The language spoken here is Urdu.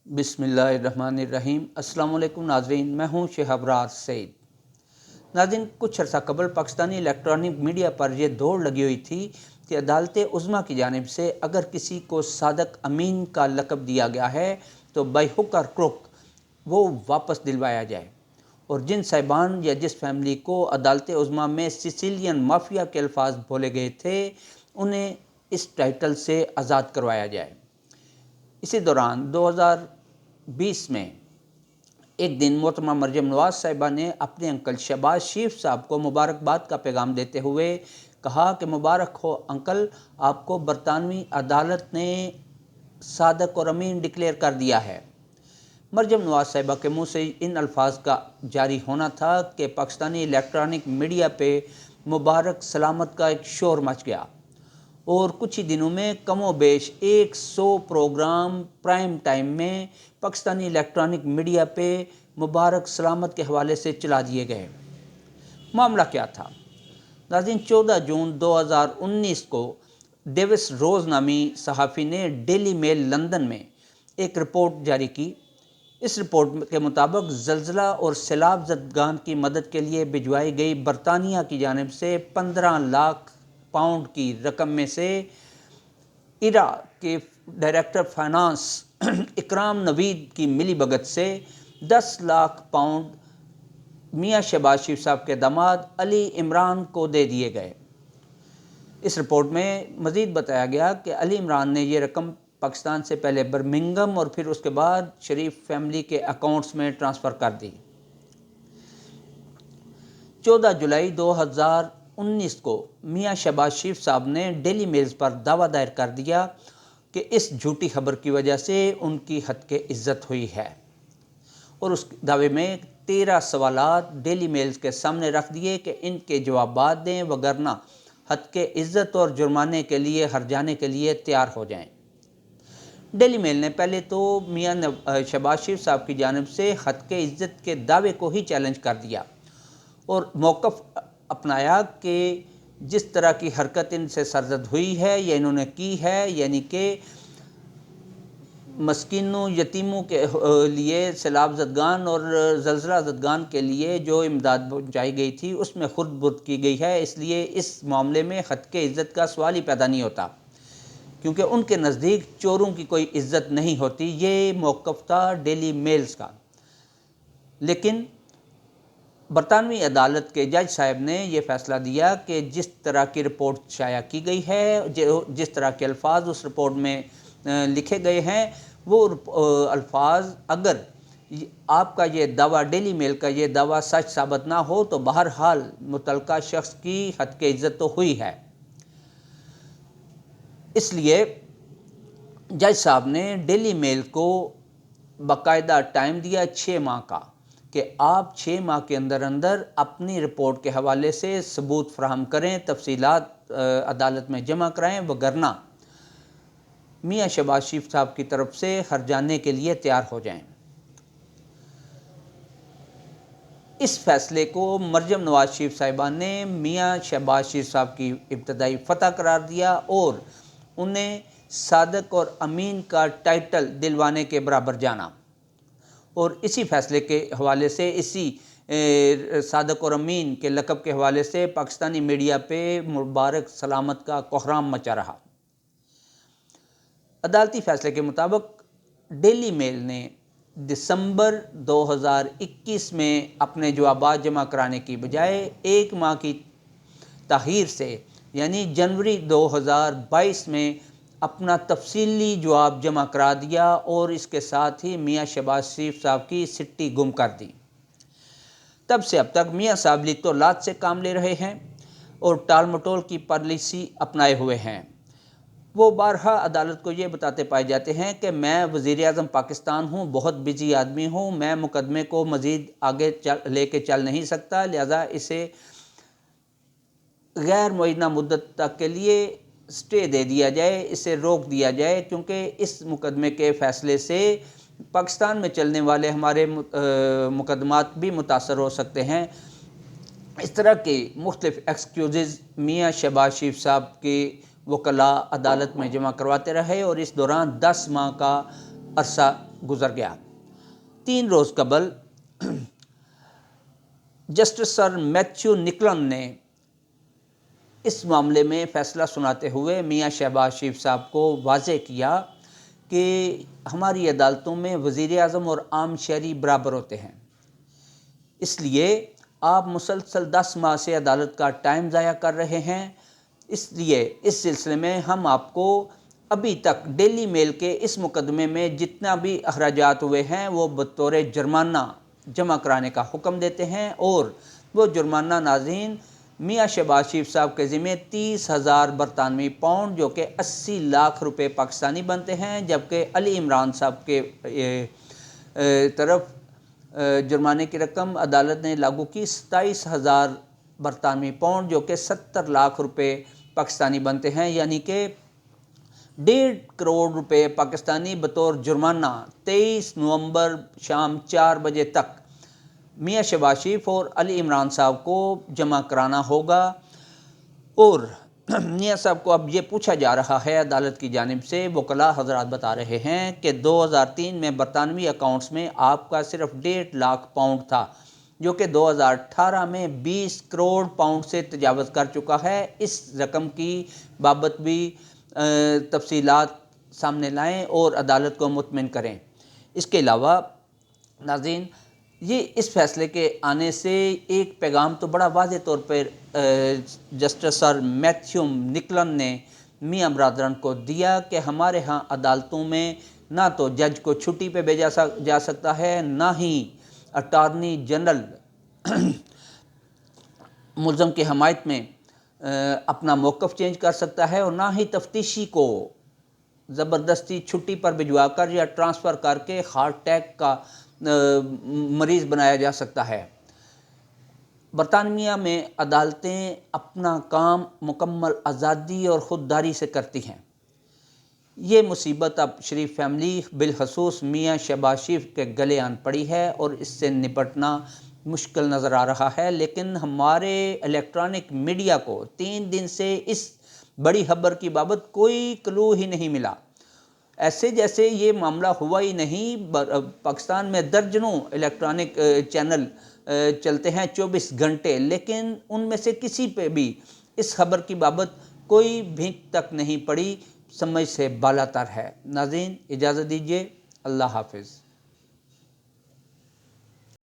بسم اللہ الرحمن الرحیم۔ السلام علیکم ناظرین، میں ہوں شہاب راز سعید۔ ناظرین، کچھ عرصہ قبل پاکستانی الیکٹرانک میڈیا پر یہ دوڑ لگی ہوئی تھی کہ عدالت عظمیٰ کی جانب سے اگر کسی کو صادق امین کا لقب دیا گیا ہے تو بائی ہک اور کروک وہ واپس دلوایا جائے، اور جن صاحبان یا جس فیملی کو عدالت عظمیٰ میں سیسیلین مافیا کے الفاظ بولے گئے تھے انہیں اس ٹائٹل سے آزاد کروایا جائے۔ اسی دوران 2020 میں ایک دن محترمہ مریم نواز صاحبہ نے اپنے انکل شہباز شریف صاحب کو مبارکباد کا پیغام دیتے ہوئے کہا کہ مبارک ہو انکل، آپ کو برطانوی عدالت نے صادق اور امین ڈکلیئر کر دیا ہے۔ مریم نواز صاحبہ کے منہ سے ان الفاظ کا جاری ہونا تھا کہ پاکستانی الیکٹرانک میڈیا پہ مبارک سلامت کا ایک شور مچ گیا، اور کچھ ہی دنوں میں کم و بیش 100 پروگرام پرائم ٹائم میں پاکستانی الیکٹرانک میڈیا پہ مبارک سلامت کے حوالے سے چلا دیے گئے۔ معاملہ کیا تھا؟ ناظرین، 14 جون 2019 کو ڈیوس روز نامی صحافی نے ڈیلی میل لندن میں ایک رپورٹ جاری کی۔ اس رپورٹ کے مطابق زلزلہ اور سیلاب زدگان کی مدد کے لیے بھجوائی گئی برطانیہ کی جانب سے 15 لاکھ پاؤنڈ کی رقم میں سے ایرا کے ڈائریکٹر فائنانس اکرام نوید کی ملی بھگت سے 10 لاکھ پاؤنڈ میاں شہباز شریف صاحب کے داماد علی عمران کو دے دیے گئے۔ اس رپورٹ میں مزید بتایا گیا کہ علی عمران نے یہ رقم پاکستان سے پہلے برمنگھم اور پھر اس کے بعد شریف فیملی کے اکاؤنٹس میں ٹرانسفر کر دی۔ 14 جولائی 2019 کو میاں شہباز شریف صاحب نے ڈیلی میلز پر دعویٰ دائر کر دیا کہ اس جھوٹی خبر کی وجہ سے ان کی ہتک عزت ہوئی ہے، اور اس دعوے میں 13 سوالات ڈیلی میلز کے سامنے رکھ دیے کہ ان کے جوابات دیں، وگرنہ ہتک عزت اور جرمانے کے لیے ہرجانے کے لیے تیار ہو جائیں۔ ڈیلی میل نے پہلے تو میاں شہباز شریف صاحب کی جانب سے ہتک عزت کے دعوے کو ہی چیلنج کر دیا اور موقف اپنایا کہ جس طرح کی حرکت ان سے سرزد ہوئی ہے یا انہوں نے کی ہے، یعنی کہ مسکینوں یتیموں کے لیے سیلاب زدگان اور زلزلہ زدگان کے لیے جو امداد پہنچائی گئی تھی اس میں خرد برد کی گئی ہے، اس لیے اس معاملے میں ہتک عزت کا سوال ہی پیدا نہیں ہوتا، کیونکہ ان کے نزدیک چوروں کی کوئی عزت نہیں ہوتی۔ یہ موقف تھا ڈیلی میلز کا۔ لیکن برطانوی عدالت کے جج صاحب نے یہ فیصلہ دیا کہ جس طرح کی رپورٹ شائع کی گئی ہے، جس طرح کے الفاظ اس رپورٹ میں لکھے گئے ہیں، وہ الفاظ اگر آپ کا یہ دعویٰ ڈیلی میل کا یہ دعویٰ سچ ثابت نہ ہو تو بہرحال متعلقہ شخص کی ہتک عزت تو ہوئی ہے۔ اس لیے جج صاحب نے ڈیلی میل کو باقاعدہ ٹائم دیا 6 ماہ کا کہ آپ 6 ماہ کے اندر اندر اپنی رپورٹ کے حوالے سے ثبوت فراہم کریں، تفصیلات عدالت میں جمع کرائیں، وگرنہ میاں شہباز شریف صاحب کی طرف سے ہرجانے کے لیے تیار ہو جائیں۔ اس فیصلے کو مریم نواز شریف صاحبہ نے میاں شہباز شریف صاحب کی ابتدائی فتح قرار دیا اور انہیں صادق اور امین کا ٹائٹل دلوانے کے برابر جانا، اور اسی فیصلے کے حوالے سے، اسی صادق اور امین کے لقب کے حوالے سے پاکستانی میڈیا پہ مبارک سلامت کا کوہرام مچا رہا۔ عدالتی فیصلے کے مطابق ڈیلی میل نے دسمبر 2021 میں اپنے جوابات جمع کرانے کی بجائے 1 ماہ کی تاخیر سے یعنی جنوری 2022 میں اپنا تفصیلی جواب جمع کرا دیا، اور اس کے ساتھ ہی میاں شہباز شریف صاحب کی سٹی گم کر دی۔ تب سے اب تک میاں صاحب لیت و لات سے کام لے رہے ہیں اور ٹال مٹول کی پالیسی اپنائے ہوئے ہیں۔ وہ بارہا عدالت کو یہ بتاتے پائے جاتے ہیں کہ میں وزیر اعظم پاکستان ہوں، بہت بزی آدمی ہوں، میں مقدمے کو مزید آگے لے کے چل نہیں سکتا، لہذا اسے غیر معینہ مدت تک کے لیے سٹے دے دیا جائے، اسے روک دیا جائے، کیونکہ اس مقدمے کے فیصلے سے پاکستان میں چلنے والے ہمارے مقدمات بھی متاثر ہو سکتے ہیں۔ اس طرح کے مختلف ایکسکیوزز میاں شہباز شریف صاحب کے وکلاء عدالت میں جمع کرواتے رہے، اور اس دوران 10 ماہ کا عرصہ گزر گیا۔ 3 روز قبل جسٹس سر میتھیو نکلن نے اس معاملے میں فیصلہ سناتے ہوئے میاں شہباز شریف صاحب کو واضح کیا کہ ہماری عدالتوں میں وزیر اعظم اور عام شہری برابر ہوتے ہیں، اس لیے آپ مسلسل 10 ماہ سے عدالت کا ٹائم ضائع کر رہے ہیں، اس لیے اس سلسلے میں ہم آپ کو ابھی تک ڈیلی میل کے اس مقدمے میں جتنا بھی اخراجات ہوئے ہیں وہ بطور جرمانہ جمع کرانے کا حکم دیتے ہیں، اور وہ جرمانہ ناظرین میاں شہباز شریف صاحب کے ذمہ 30,000 برطانوی پاؤنڈ جو کہ 80 لاکھ روپے پاکستانی بنتے ہیں، جبکہ علی عمران صاحب کے طرف جرمانے کی رقم عدالت نے لاگو کی 27,000 برطانوی پاؤنڈ جو کہ 70 لاکھ روپے پاکستانی بنتے ہیں، یعنی کہ 1.5 کروڑ روپے پاکستانی بطور جرمانہ 23 نومبر شام 4 بجے تک میاں شہباز شریف اور علی عمران صاحب کو جمع کرانا ہوگا۔ اور میاں صاحب کو اب یہ پوچھا جا رہا ہے عدالت کی جانب سے، وکلاء حضرات بتا رہے ہیں کہ 2003 میں برطانوی اکاؤنٹس میں آپ کا صرف 1.5 لاکھ پاؤنڈ تھا، جو کہ 2018 میں 20 کروڑ پاؤنڈ سے تجاوز کر چکا ہے۔ اس رقم کی بابت بھی تفصیلات سامنے لائیں اور عدالت کو مطمئن کریں۔ اس کے علاوہ ناظرین یہ اس فیصلے کے آنے سے ایک پیغام تو بڑا واضح طور پر جسٹس سر میتھیو نکلن نے میاں برادران کو دیا کہ ہمارے ہاں عدالتوں میں نہ تو جج کو چھٹی پہ بھیجا جا سکتا ہے، نہ ہی اٹارنی جنرل ملزم کی حمایت میں اپنا موقف چینج کر سکتا ہے، اور نہ ہی تفتیشی کو زبردستی چھٹی پر بھجوا کر یا ٹرانسفر کر کے ہارٹ اٹیک کا مریض بنایا جا سکتا ہے۔ برطانیہ میں عدالتیں اپنا کام مکمل آزادی اور خودداری سے کرتی ہیں۔ یہ مصیبت اب شریف فیملی بالخصوص میاں شہباز شریف کے گلے آن پڑی ہے اور اس سے نپٹنا مشکل نظر آ رہا ہے، لیکن ہمارے الیکٹرانک میڈیا کو 3 دن سے اس بڑی خبر کی بابت کوئی کلو ہی نہیں ملا، ایسے جیسے یہ معاملہ ہوا ہی نہیں۔ پاکستان میں درجنوں الیکٹرانک چینل چلتے ہیں 24 گھنٹے، لیکن ان میں سے کسی پہ بھی اس خبر کی بابت کوئی بھینک تک نہیں پڑی، سمجھ سے بالاتر ہے۔ ناظرین اجازت دیجیے، اللہ حافظ۔